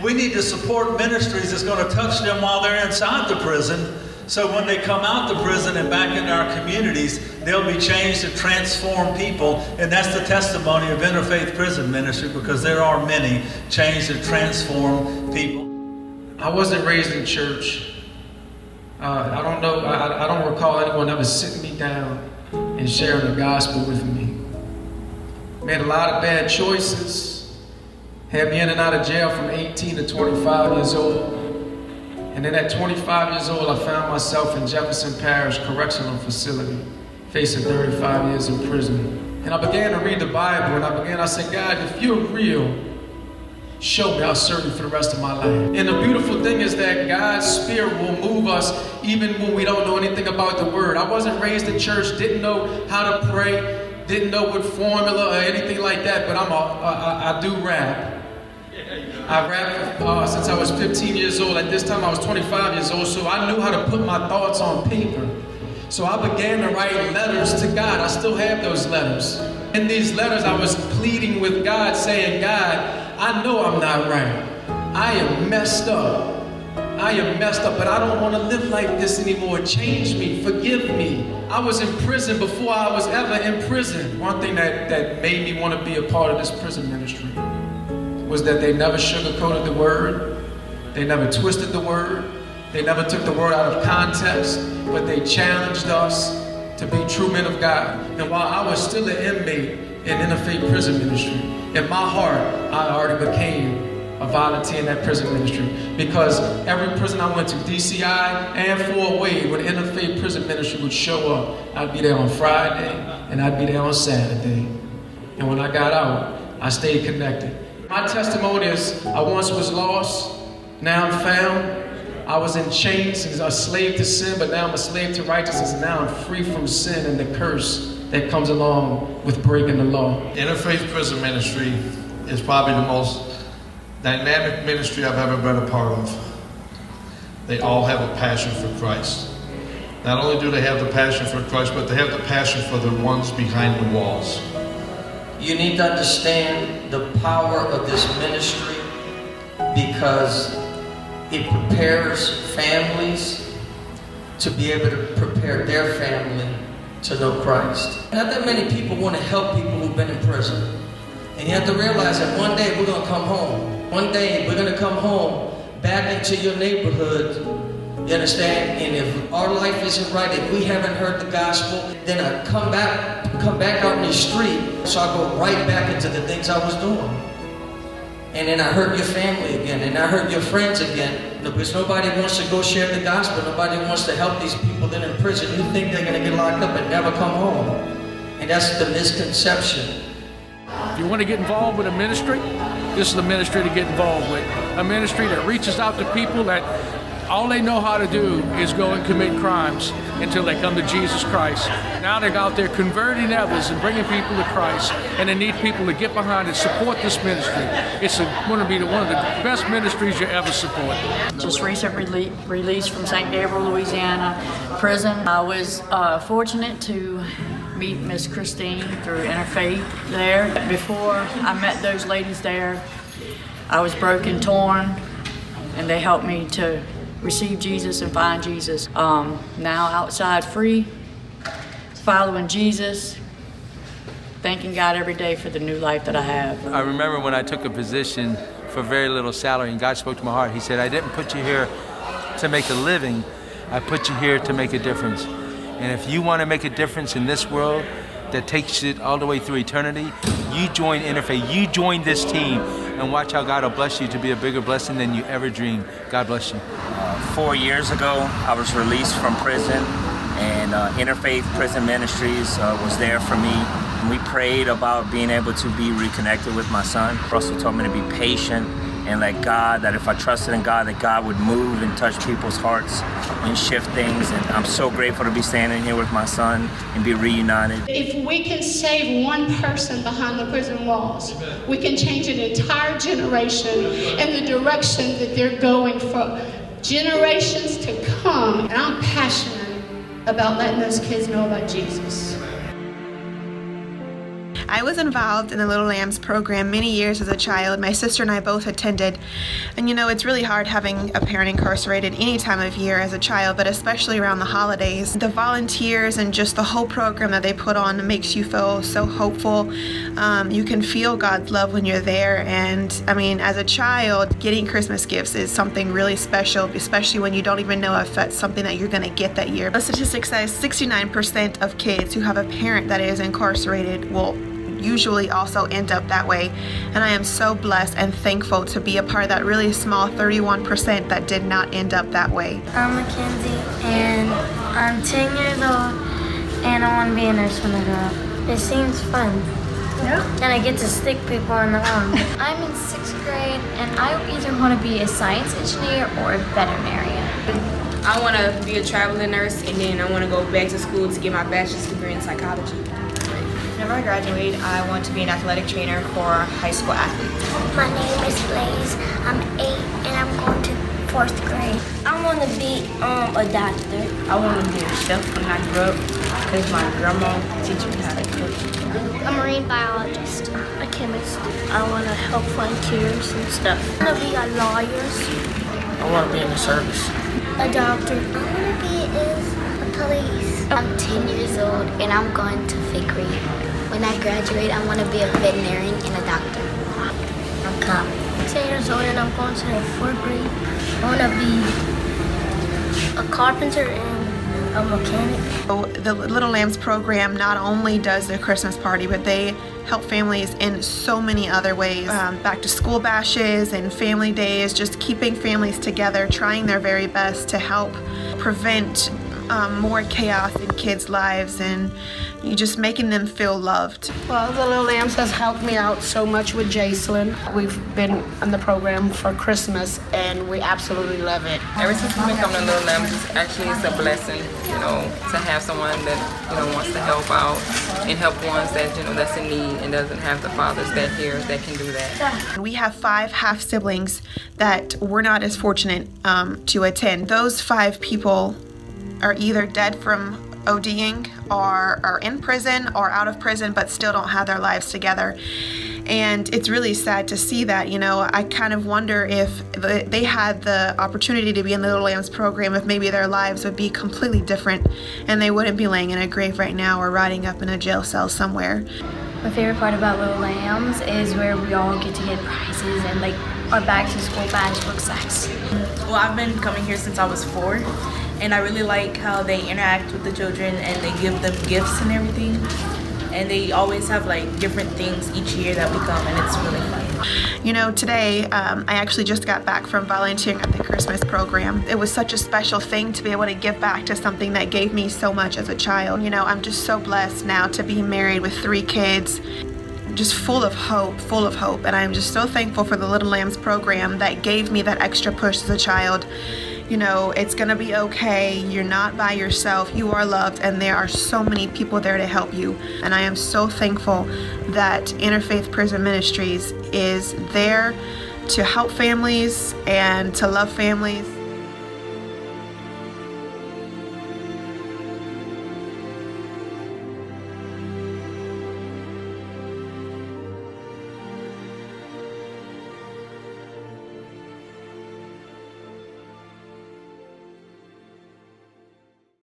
we need to support ministries that's going to touch them while they're inside the prison. So when they come out the prison and back into our communities, they'll be changed to transform people. And that's the testimony of Interfaith Prison Ministry, because there are many changed to transform people. I wasn't raised in church. I don't recall anyone ever sitting me down and sharing the gospel with me. Made a lot of bad choices. Had me in and out of jail from 18 to 25 years old. And then at 25 years old, I found myself in Jefferson Parish Correctional Facility, facing 35 years in prison. And I began to read the Bible, and I said, God, if you're real, show me. I'll serve you for the rest of my life. And the beautiful thing is that God's Spirit will move us even when we don't know anything about the Word. I wasn't raised in church, didn't know how to pray, didn't know what formula or anything like that, but I do rap. I rapped since I was 15 years old. At this time, I was 25 years old, so I knew how to put my thoughts on paper. So I began to write letters to God. I still have those letters. In these letters, I was pleading with God, saying, God, I know I'm not right. I am messed up. But I don't want to live like this anymore. Change me, forgive me. I was in prison before I was ever in prison. One thing that made me want to be a part of this prison ministry was that they never sugarcoated the word. They never twisted the word. They never took the word out of context, but they challenged us to be true men of God. And while I was still an inmate in Interfaith Prison Ministry, in my heart, I already became a volunteer in that prison ministry, because every prison I went to, DCI and Fort Wade, when Interfaith Prison Ministry would show up, I'd be there on Friday and I'd be there on Saturday. And when I got out, I stayed connected. My testimony is, I once was lost, now I'm found. I was in chains as a slave to sin, but now I'm a slave to righteousness, and now I'm free from sin and the curse that comes along with breaking the law. Interfaith Prison Ministry is probably the most dynamic ministry I've ever been a part of. They all have a passion for Christ. Not only do they have the passion for Christ, but they have the passion for the ones behind the walls. You need to understand the power of this ministry, because it prepares families to be able to prepare their family to know Christ. Not that many people want to help people who've been in prison. And you have to realize that one day we're going to come home. One day we're going to come home back into your neighborhood. You understand? And if our life isn't right, if we haven't heard the gospel, then I come back out in the street, so I go right back into the things I was doing. And then I hurt your family again, and I hurt your friends again, because nobody wants to go share the gospel. Nobody wants to help these people that are in prison. You think they're going to get locked up and never come home. And that's the misconception. If you want to get involved with a ministry, this is the ministry to get involved with. A ministry that reaches out to people that all they know how to do is go and commit crimes until they come to Jesus Christ. Now they're out there converting others and bringing people to Christ, and they need people to get behind and support this ministry. It's going to be one of the best ministries you ever support. Just recently released from St. Gabriel, Louisiana prison. I was fortunate to meet Miss Christine through Interfaith there. Before I met those ladies there, I was broken, torn, and they helped me to receive Jesus and find Jesus. Now outside free, following Jesus, thanking God every day for the new life that I have. I remember when I took a position for very little salary, and God spoke to my heart. He said, I didn't put you here to make a living, I put you here to make a difference. And if you want to make a difference in this world that takes it all the way through eternity, you join Interfaith, you join this team, and watch how God will bless you to be a bigger blessing than you ever dreamed. God bless you. 4 years ago, I was released from prison, and Interfaith Prison Ministries was there for me. And we prayed about being able to be reconnected with my son. Russell told me to be patient and let God, that if I trusted in God, that God would move and touch people's hearts and shift things. And I'm so grateful to be standing here with my son and be reunited. If we can save one person behind the prison walls, we can change an entire generation in the direction that they're going for generations to come. And I'm passionate about letting those kids know about Jesus. I was involved in the Little Lambs program many years as a child. My sister and I both attended. And you know, it's really hard having a parent incarcerated any time of year as a child, but especially around the holidays. The volunteers and just the whole program that they put on makes you feel so hopeful. You can feel God's love when you're there. And I mean, as a child, getting Christmas gifts is something really special, especially when you don't even know if that's something that you're going to get that year. The statistic says 69% of kids who have a parent that is incarcerated will usually also end up that way. And I am so blessed and thankful to be a part of that really small 31% that did not end up that way. I'm Mackenzie, and I'm 10 years old, and I want to be a nurse when I grow up. It seems fun. Yeah. And I get to stick people in the arm. I'm in 6th grade, and I either want to be a science engineer or a veterinarian. I want to be a traveling nurse, and then I want to go back to school to get my bachelor's degree in psychology. Whenever I graduate, I want to be an athletic trainer for high school athletes. My name is Blaze. I'm 8, and I'm going to 4th grade. I want to be a doctor. I want to be a chef when I grow up because my grandma teach me how to cook. A marine biologist, a chemist. I want to help find cures and stuff. I want to be a lawyer. I want to be in the service. A doctor. I want to be a police. I'm 10 years old and I'm going to 5th grade. When I graduate, I want to be a veterinarian and a doctor. A cop. I'm 10 years old and I'm going to 4th grade. I want to be a carpenter and a mechanic. So the Little Lambs program not only does the Christmas party, but they help families in so many other ways. Back to school bashes and family days, just keeping families together, trying their very best to help prevent more chaos in kids' lives, and you just making them feel loved. Well, the Little Lambs has helped me out so much with Jacelyn. We've been in the program for Christmas, and we absolutely love it. Ever since we've been coming to Little Lambs, it's a blessing, to have someone that, wants to help out and help ones that, that's in need and doesn't have the fathers that can do that. We have 5 half-siblings that were not as fortunate to attend. Those 5 people are either dead from ODing or are in prison or out of prison but still don't have their lives together. And it's really sad to see that. I kind of wonder if they had the opportunity to be in the Little Lambs program, if maybe their lives would be completely different and they wouldn't be laying in a grave right now or rotting up in a jail cell somewhere. My favorite part about Little Lambs is where we all get to get prizes and our back to school bash looks nice. Well, I've been coming here since I was 4, and I really like how they interact with the children and they give them gifts and everything. And they always have different things each year that we come, and it's really fun. Today I actually just got back from volunteering at the Christmas program. It was such a special thing to be able to give back to something that gave me so much as a child. I'm just so blessed now to be married with 3 kids, just full of hope, and I'm just so thankful for the Little Lambs program that gave me that extra push as a child. It's gonna be okay. You're not by yourself. You are loved, and there are so many people there to help you. And I am so thankful that Interfaith Prison Ministries is there to help families and to love families.